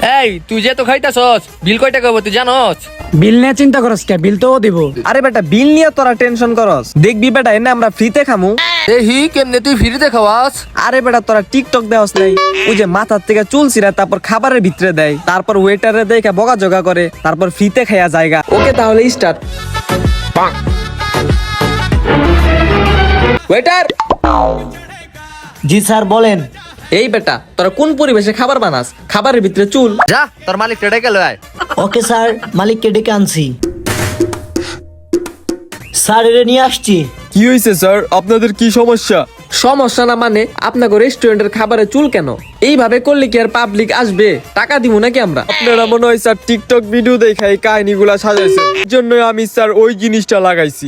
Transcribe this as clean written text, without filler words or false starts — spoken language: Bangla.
এই তুই যে তো খাইতাছস বিল কয় টাকা হবে তুই জানোস? বিল নিয়ে চিন্তা করস কে? বিল তো ও দিব। আরে বেটা বিল নিয়ে তোরা টেনশন করস, দেখবি বেটা এনে আমরা ফ্রিতে খামু। হি কেমনে তুই ফ্রিতে খাওয়াস? আরে বেটা তোরা টিকটক দেওয়াস নাই? ওই যে মাথার থেকে চুল ছিঁড়া তারপর খাবারের ভিতরে দেয়, তারপর ওয়েটারে দেখে বকা জগা করে, তারপর ফ্রিতে খাইয়া জায়গা। ওকে তাহলে স্টার্ট। ওয়েটার। জি স্যার বলেন। এই বেটা তোরা কোন পরিবেশে খাবার বানাস? খাবারের ভিতরে চুল। যা তোর মালিক রেডে গেল আয়। ওকে স্যার, মালিককে ডেকে আনছি। স্যার এটা নিয়ে আসছি। কি হয়েছে স্যার, আপনাদের কি সমস্যা? সমস্যা না মানে আপনাকে রেস্টুরেন্টের খাবারে চুল কেন? এইভাবে করলে কি আর পাবলিক আসবে? টাকা দিব নাকি আমরা? আপনারা মনে হয় স্যার টিকটক ভিডিও দেখে এই কাহিনীগুলা সাজাইছেন, এর জন্য আমি স্যার ওই জিনিসটা লাগাইছি।